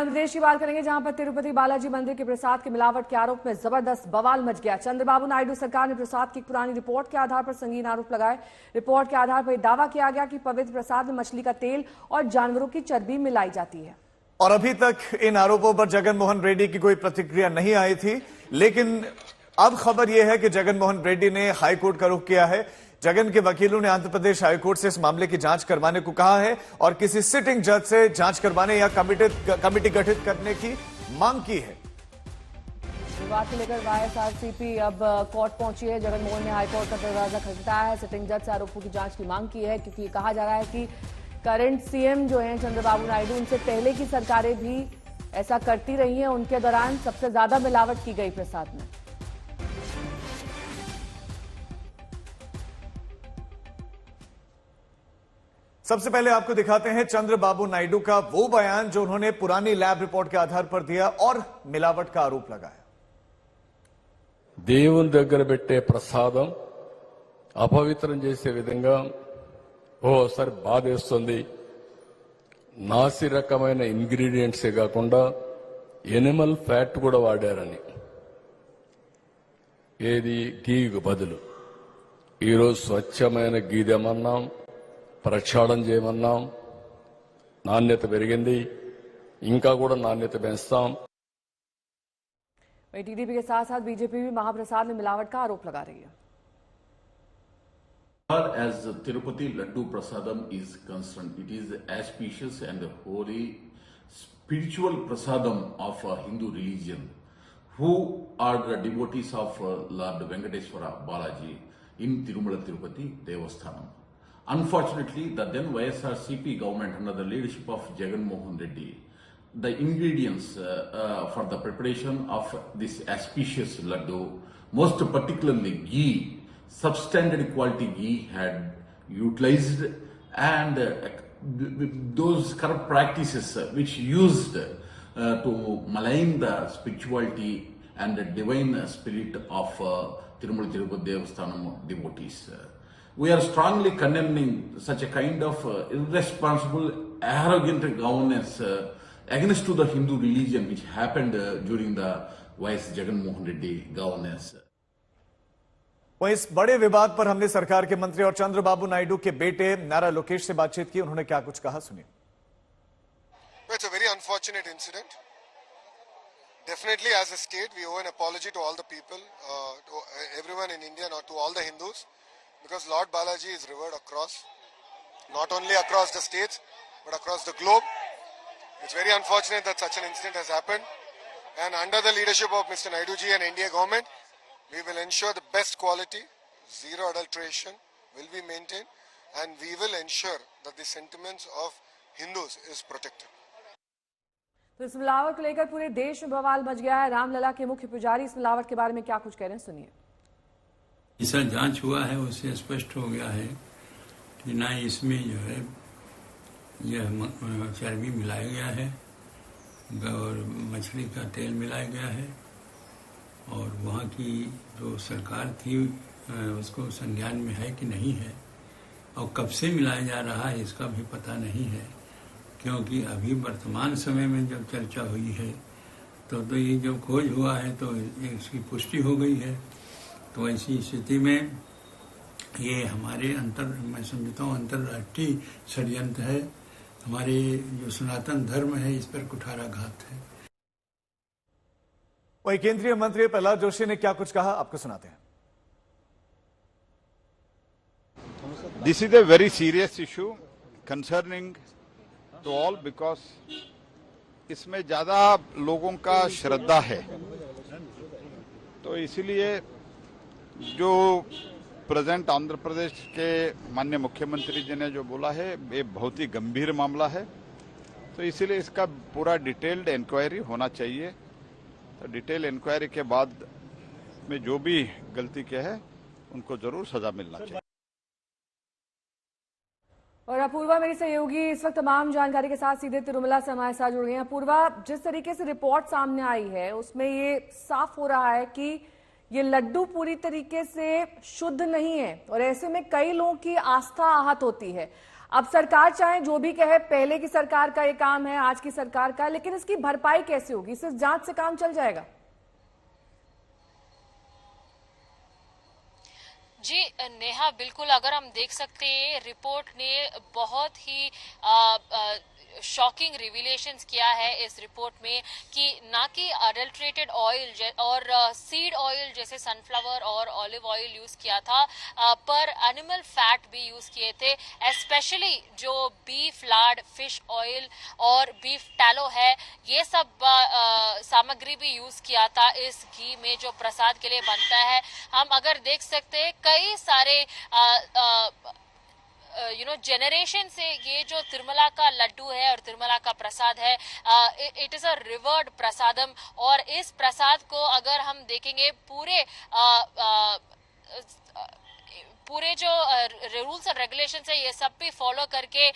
आंध्र प्रदेश की बात करेंगे, जहां पर तिरुपति बालाजी मंदिर के प्रसाद के मिलावट के आरोप में जबरदस्त बवाल मच गया। चंद्रबाबू नायडू सरकार ने प्रसाद की पुरानी रिपोर्ट के आधार पर संगीन आरोप लगाए। रिपोर्ट के आधार पर दावा किया गया कि पवित्र प्रसाद में मछली का तेल और जानवरों की चर्बी मिलाई जाती है। और अभी तक इन आरोपों पर जगन मोहन रेड्डी की कोई प्रतिक्रिया नहीं आई थी, लेकिन अब खबर यह है कि जगन मोहन रेड्डी ने हाईकोर्ट का रुख किया है। जगन के वकीलों ने आंध्र प्रदेश हाईकोर्ट से इस मामले की जांच करवाने को कहा है और किसी सिटिंग जज से जांच करवाने या कमेटी गठित करने की मांग की है। विवाद को लेकर वाईएसआरसीपी अब कोर्ट पहुंची है। जगन मोहन ने हाईकोर्ट का दरवाजा खटखटाया है, सिटिंग जज से आरोपों की जांच की मांग की है, क्योंकि कहा जा रहा है कि करंट सीएम जो हैं चंद्रबाबू नायडू, उनसे पहले की सरकारें भी ऐसा करती रही हैं। उनके दौरान सबसे ज्यादा मिलावट की गई प्रसाद में। सबसे पहले आपको दिखाते हैं चंद्रबाबू नायडू का वो बयान जो उन्होंने पुरानी लैब रिपोर्ट के आधार पर दिया और मिलावट का आरोप लगाया। దేవుని దగ్గర పెట్టే ప్రసాదం అపవిత్రం చేసే విధంగా ఓసారి బాధేస్తుంది. నాసి రకమైన ఇంగ్రీడియంట్సే కాకుండా ఎనిమల్ ఫ్యాట్ కూడా వాడారని, ఏది గీకు బదులు. ఈరోజు స్వచ్ఛమైన గీదెమన్నాం, ప్రక్షాళన చేయమన్నాం. నాణ్యత పెరిగింది, ఇంకా కూడా నాణ్యత పెంచుతాం. वहीं टीडीपी के साथ साथ बीजेपी भी महाप्रसाद में मिलावट का आरोप लगा रही है। As Tirupati Laddu Prasadam is concerned, it is auspicious and holy spiritual prasadam of Hindu religion, who are the devotees of Lord Venkateswara Balaji in Tirumala Tirupati Devasthanam. Unfortunately, the then YSRCP government under the leadership of Jagan Mohan Reddy, the ingredients for the preparation of this auspicious laddu, most particularly ghee, substandard quality ghee, had utilized, and those corrupt practices which used to malign the spirituality and the divine spirit of Tirumala Tirupati Devasthanam devotees. We are strongly condemning such a kind of irresponsible, arrogant governance against to the Hindu religion which happened during the YS Jagan Mohan Reddy governance. वहीं इस बड़े विवाद पर हमने सरकार के मंत्री और चंद्रबाबू नायडू के बेटे नारा लोकेश से बातचीत की। उन्होंने क्या कुछ कहा, सुनिए। It's a very unfortunate incident. Definitely, as a state, we owe an apology to all the people, to everyone in India, not to all the Hindus, because Lord Balaji is revered across, not only across the states, but across the globe. It's very unfortunate that such an incident has happened, and under the leadership of Mr. Naidu ji and NDA government, we will ensure the best quality, zero adulteration will be maintained, and we will ensure that the sentiments of Hindus is protected. तो इस मिलावट को लेकर पूरे देश में बवाल much गया है। रामलला के मुख्य पुजारी इस मिलावट के बारे में क्या कुछ कह रहे हैं, सुनिए। जैसा जांच हुआ है उससे स्पष्ट हो गया है कि ना इसमें जो है यह चर्बी मिलाया गया है और मछली का तेल मिलाया गया है, और वहाँ की जो सरकार थी उसको संज्ञान में है कि नहीं है, और कब से मिलाया जा रहा है इसका भी पता नहीं है, क्योंकि अभी वर्तमान समय में जब चर्चा हुई है तो ये जब खोज हुआ है तो इसकी पुष्टि हो गई है। तो ऐसी स्थिति में ये हमारे मैं समझता हूँ अंतर्राष्ट्रीय षड्यंत्र है, हमारे जो सनातन धर्म है इस पर कुठाराघात है। वही केंद्रीय मंत्री प्रहलाद जोशी ने क्या कुछ कहा, आपको सुनाते हैं। This is a very serious issue concerning to all because इसमें ज्यादा लोगों का श्रद्धा है, तो इसीलिए जो प्रेजेंट आंध्र प्रदेश के माननीय मुख्यमंत्री जी ने जो बोला है ये बहुत ही गंभीर मामला है, तो इसीलिए इसका पूरा डिटेल्ड इंक्वायरी होना चाहिए। तो डिटेल इंक्वायरी के बाद में जो भी गलती किया है उनको जरूर सजा मिलना चाहिए। और अपूर्वा मेरी सहयोगी इस वक्त तमाम जानकारी के साथ सीधे तिरुमला से हमारे साथ जुड़ गई हैं। अपूर्वा, जिस तरीके से रिपोर्ट सामने आई है उसमें ये साफ हो रहा है कि ये लड्डू पूरी तरीके से शुद्ध नहीं है और ऐसे में कई लोगों की आस्था आहत होती है। अब सरकार चाहे जो भी कहे, पहले की सरकार का ये काम है, आज की सरकार का, लेकिन इसकी भरपाई कैसे होगी? सिर्फ जांच से काम चल जाएगा? जी नेहा, बिल्कुल। अगर हम देख सकते हैं, रिपोर्ट ने बहुत ही शॉकिंग रिवीलेशंस किया है इस रिपोर्ट में कि ना कि अडल्ट्रेटेड ऑयल और सीड ऑयल जैसे सनफ्लावर और ऑलिव ऑयल यूज किया था, पर एनिमल फैट भी यूज किए थे। स्पेशली जो बीफ लार्ड, फिश ऑयल और बीफ टैलो है, ये सब सामग्री भी यूज किया था इस घी में जो प्रसाद के लिए बनता है। हम अगर देख सकते हैं, कई सारे जेनरेशन से ये जो तिरुमला का लड्डू है और तिरुमला का प्रसाद है, इट इज अ रिवर्ड प्रसादम। और इस प्रसाद को अगर हम देखेंगे, पूरे जो रूल्स एंड रेगुलेशंस है, ये सब भी फॉलो करके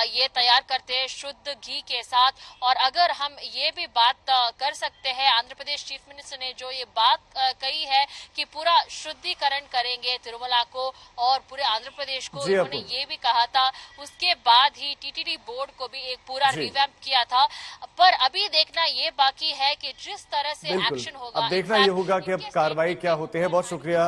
ये तैयार करते हैं शुद्ध घी के साथ। और अगर हम ये भी बात कर सकते हैं, आंध्र प्रदेश चीफ मिनिस्टर ने जो ये बात कही है कि पूरा शुद्धिकरण करेंगे तिरुमला को और पूरे आंध्र प्रदेश को, उन्होंने ये भी कहा था। उसके बाद ही टीटीडी बोर्ड को भी एक पूरा रिवैम्प किया था। पर अभी देखना ये बाकी है कि जिस तरह से एक्शन होगा, अब देखना ये होगा कि अब कार्रवाई क्या होती है। बहुत शुक्रिया